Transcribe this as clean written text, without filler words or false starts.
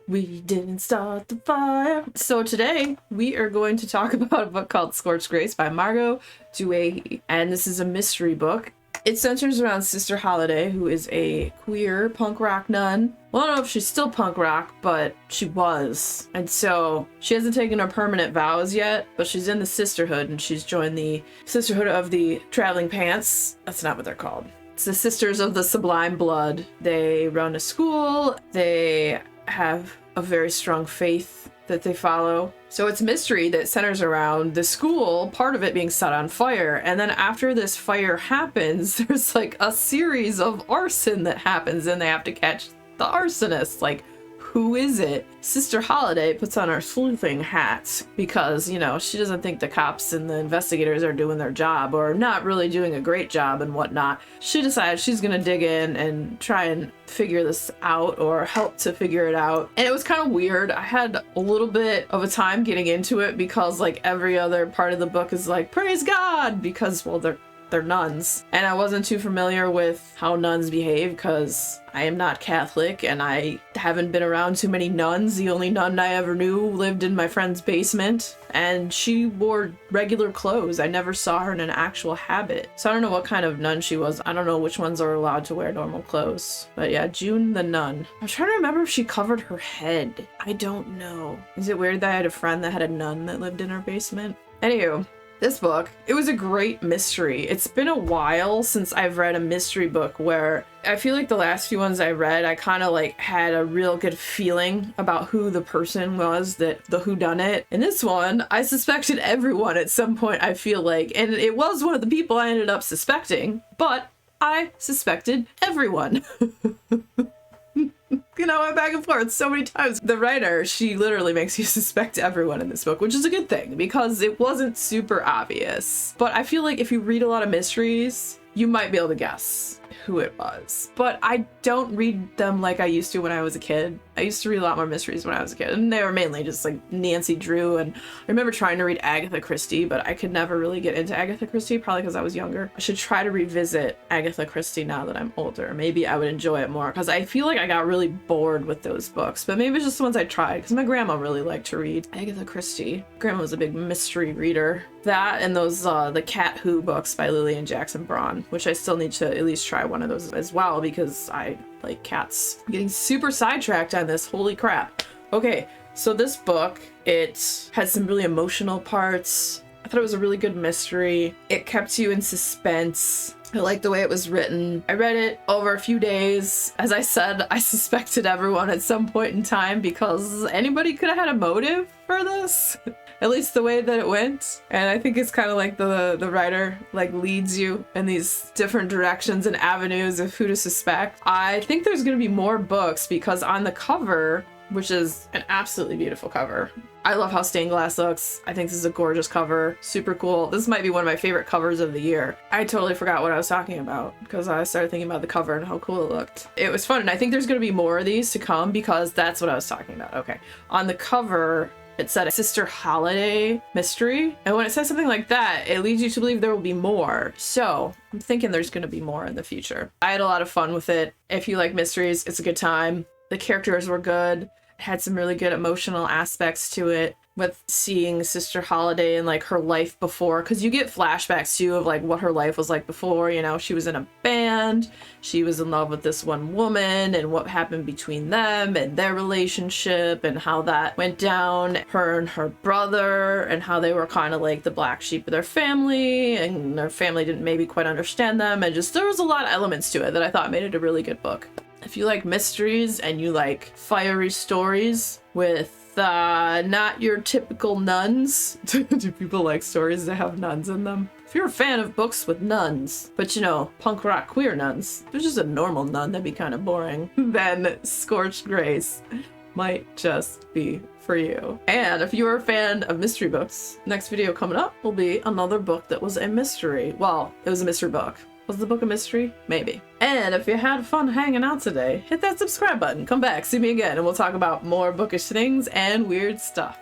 We didn't start the fire. So today we are going to talk about a book called Scorched Grace by Margot Douaihy. And this is a mystery book. It centers around Sister Holiday, who is a queer punk rock nun. Well, I don't know if she's still punk rock, but she was. And so she hasn't taken her permanent vows yet, but she's in the sisterhood, and she's joined the Sisterhood of the Traveling Pants. That's not what they're called. It's the Sisters of the Sublime Blood. They run a school. They have a very strong faith that they follow. So it's a mystery that centers around the school, part of it being set on fire. And then after this fire happens, there's like a series of arson that happens and they have to catch the arsonist. Like, who is it? Sister Holiday puts on her sleuthing hat because, you know, she doesn't think the cops and the investigators are doing their job or not really doing a great job and whatnot. She decides she's gonna dig in and try and figure this out or help to figure it out. And it was kind of weird. I had a little bit of a time getting into it because like every other part of the book is like, praise God, because, well, they're nuns. And I wasn't too familiar with how nuns behave because I am not Catholic and I haven't been around too many nuns. The only nun I ever knew lived in my friend's basement and she wore regular clothes. I never saw her in an actual habit. So I don't know what kind of nun she was. I don't know which ones are allowed to wear normal clothes. But yeah, June the nun. I'm trying to remember if she covered her head. I don't know. Is it weird that I had a friend that had a nun that lived in her basement? Anywho. This book, it was a great mystery. It's been a while since I've read a mystery book where I feel like the last few ones I read, I kind of like had a real good feeling about who the person was, that the whodunit. In this one, I suspected everyone at some point, I feel like, and it was one of the people I ended up suspecting, but I suspected everyone. You know, I went back and forth so many times. The writer, she literally makes you suspect everyone in this book, which is a good thing because it wasn't super obvious. But I feel like if you read a lot of mysteries, you might be able to guess who it was. But I don't read them like I used to when I was a kid. I used to read a lot more mysteries when I was a kid, and they were mainly just like Nancy Drew, and I remember trying to read Agatha Christie, but I could never really get into Agatha Christie, probably because I was younger. I should try to revisit Agatha Christie now that I'm older. Maybe I would enjoy it more, because I feel like I got really bored with those books, but maybe it's just the ones I tried, because my grandma really liked to read Agatha Christie. Grandma was a big mystery reader. That and those, the Cat Who books by Lillian Jackson Braun, which I still need to at least try one of those as well, because I like cats. I'm getting super sidetracked on this, holy crap. Okay, so this book, it had some really emotional parts. I thought it was a really good mystery. It kept you in suspense. I liked the way it was written. I read it over a few days. As I said, I suspected everyone at some point in time because anybody could have had a motive for this. At least the way that it went. And I think it's kind of like the writer like leads you in these different directions and avenues of who to suspect. I think there's going to be more books because on the cover, which is an absolutely beautiful cover. I love how stained glass looks. I think this is a gorgeous cover. Super cool. This might be one of my favorite covers of the year. I totally forgot what I was talking about because I started thinking about the cover and how cool it looked. It was fun, and I think there's going to be more of these to come because that's what I was talking about. Okay. On the cover, it said Sister Holiday mystery. And when it says something like that, it leads you to believe there will be more. So I'm thinking there's going to be more in the future. I had a lot of fun with it. If you like mysteries, it's a good time. The characters were good. It had some really good emotional aspects to it with seeing Sister Holiday and like her life before, because you get flashbacks too of like what her life was like before. You know, she was in a band, she was in love with this one woman, and what happened between them and their relationship and how that went down. Her and her brother, and how they were kind of like the black sheep of their family, and their family didn't maybe quite understand them, and just there was a lot of elements to it that I thought made it a really good book. If you like mysteries and you like fiery stories with not your typical nuns. Do people like stories that have nuns in them? If you're a fan of books with nuns, but you know, punk rock queer nuns, if there's just a normal nun, that'd be kind of boring, then Scorched Grace might just be for you. And if you're a fan of mystery books, next video coming up will be another book that was a mystery. Well, it was a mystery book. Was the book a mystery? Maybe. And if you had fun hanging out today, hit that subscribe button, come back, see me again, and we'll talk about more bookish things and weird stuff.